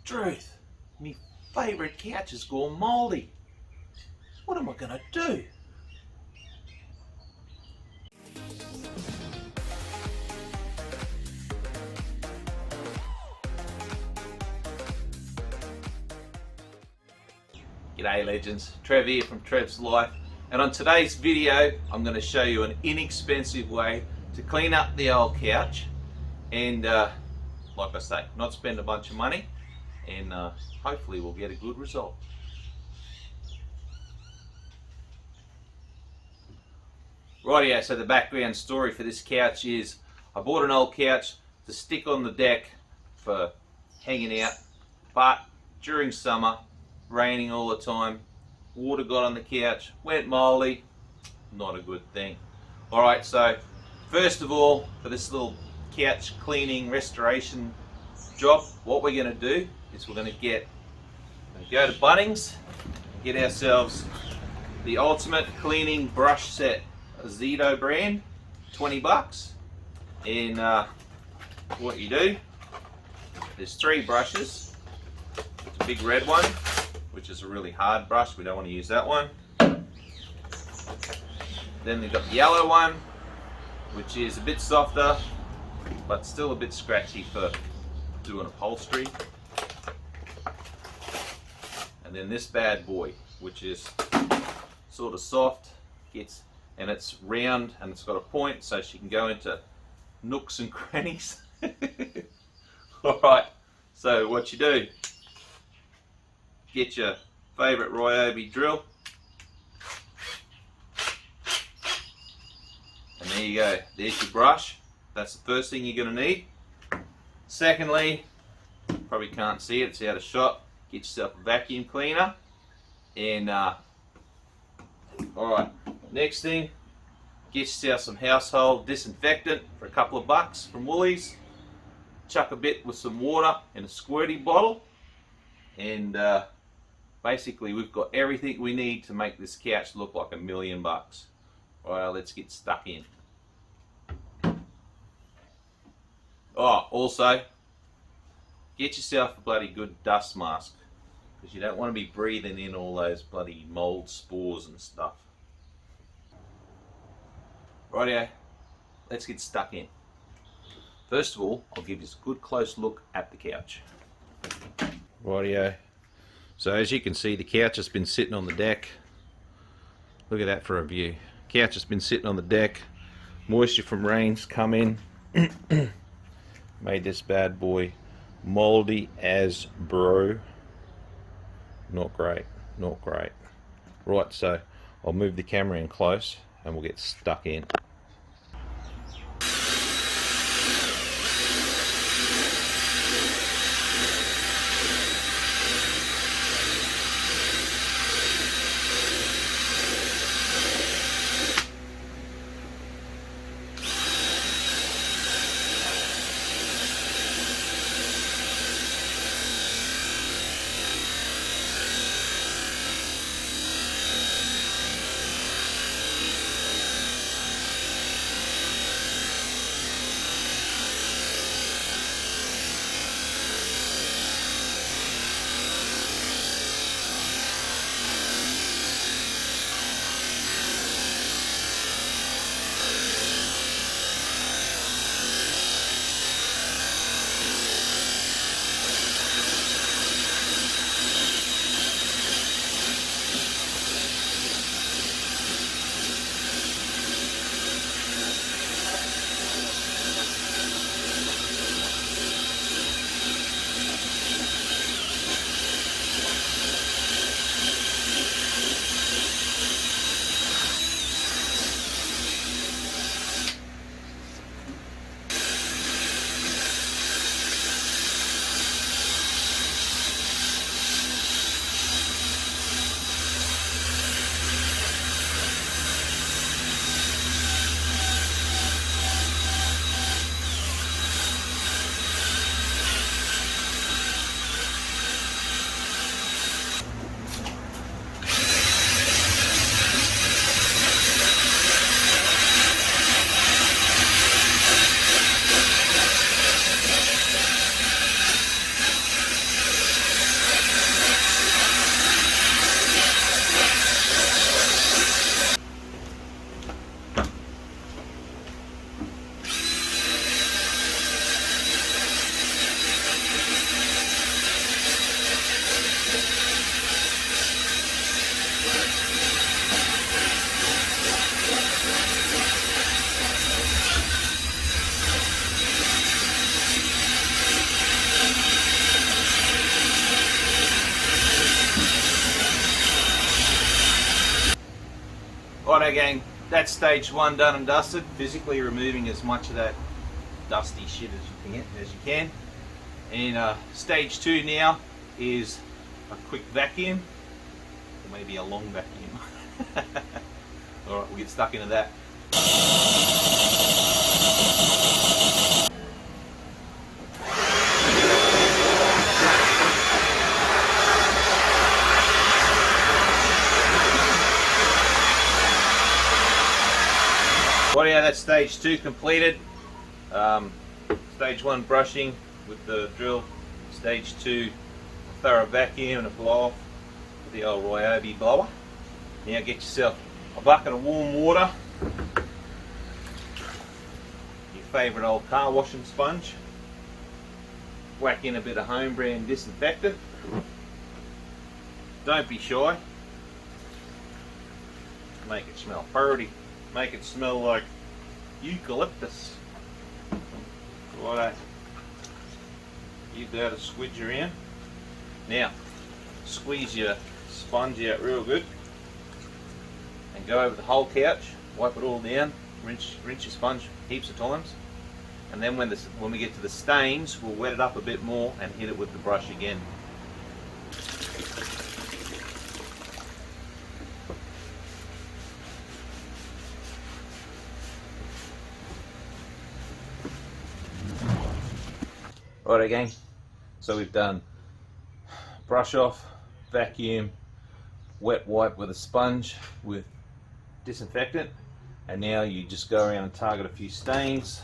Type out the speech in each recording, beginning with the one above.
Truth, me favourite couch has gone mouldy. What am I going to do? G'day legends, Trev here from Trev's Life, and on today's video I'm going to show you an inexpensive way to clean up the old couch and like I say, not spend a bunch of money, and hopefully we'll get a good result. Rightio, so the background story for this couch is I bought an old couch to stick on the deck for hanging out, but during summer, raining all the time, water got on the couch, went mouldy, not a good thing. Alright, so first of all, for this little couch cleaning restoration job, what we're going to do is we're going to go to Bunnings and get ourselves the ultimate cleaning brush set, a Zito brand, 20 bucks. And what you do, there's 3 brushes. It's a big red one, which is a really hard brush, we don't want to use that one. Then we've got the yellow one, which is a bit softer but still a bit scratchy for doing upholstery. And then this bad boy, which is sort of soft, and it's round and it's got a point so she can go into nooks and crannies. Alright, so what you do, get your favourite Ryobi drill, and there you go, there's your brush. That's the first thing you're going to need. Secondly, probably can't see it, it's out of shot, get yourself a vacuum cleaner, and alright, next thing, get yourself some household disinfectant for a couple of bucks from Woolies, chuck a bit with some water in a squirty bottle, and basically we've got everything we need to make this couch look like $1 million. Alright, let's get stuck in. Oh, also, get yourself a bloody good dust mask, because you don't want to be breathing in all those bloody mold spores and stuff. Rightio, let's get stuck in. First of all, I'll give you a good close look at the couch. Rightio. So as you can see, the couch has been sitting on the deck. Look at that for a view. Couch has been sitting on the deck. Moisture from rains come in. Made this bad boy moldy as bro. Not great, not great. Right, so I'll move the camera in close and we'll get stuck in. Righto gang, that's stage 1 done and dusted, physically removing as much of that dusty shit as you can. And stage 2 now is a quick vacuum, or maybe a long vacuum. Alright, we'll get stuck into that. Well, yeah, that's stage 2 completed. Stage 1 brushing with the drill. Stage 2 thorough vacuum and a blow off with the old Ryobi blower. Now get yourself a bucket of warm water, your favourite old car washing sponge, whack in a bit of home brand disinfectant. Don't be shy. Make it smell pretty. Make it smell like eucalyptus. Righto. Give that a squidge around. Now, squeeze your sponge out real good and go over the whole couch, wipe it all down, rinse your sponge heaps of times, and then when we get to the stains, we'll wet it up a bit more and hit it with the brush again. Alright gang, so we've done brush off, vacuum, wet wipe with a sponge with disinfectant, and now you just go around and target a few stains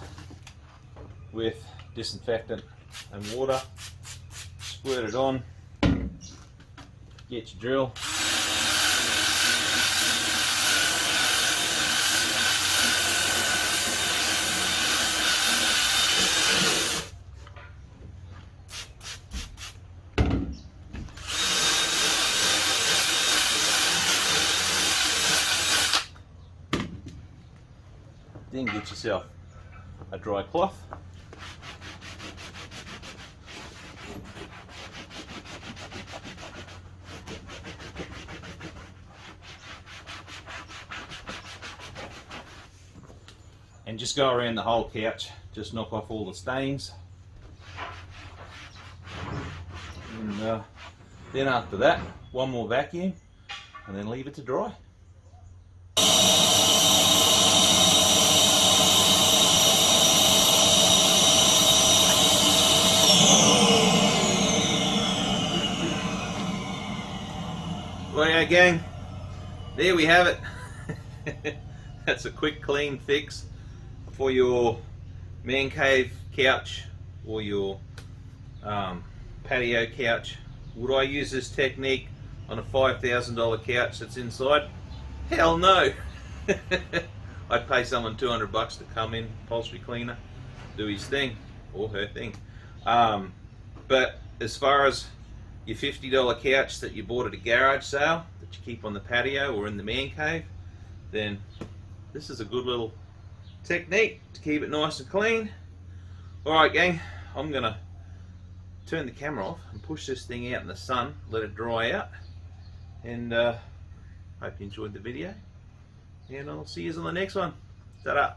with disinfectant and water, squirt it on, get your drill, then get yourself a dry cloth, and just go around the whole couch, just knock off all the stains, and then after that one more vacuum and then leave it to dry. Well, yeah, gang, there we have it. That's a quick, clean fix for your man cave couch or your patio couch. Would I use this technique on a $5,000 couch that's inside? Hell no. I'd pay someone $200 to come in, upholstery cleaner, do his thing or her thing. But as far as your $50 couch that you bought at a garage sale that you keep on the patio or in the man cave, then this is a good little technique to keep it nice and clean. Alright gang, I'm gonna turn the camera off and push this thing out in the sun, let it dry out, and hope you enjoyed the video, and I'll see you on the next one. Ta-da.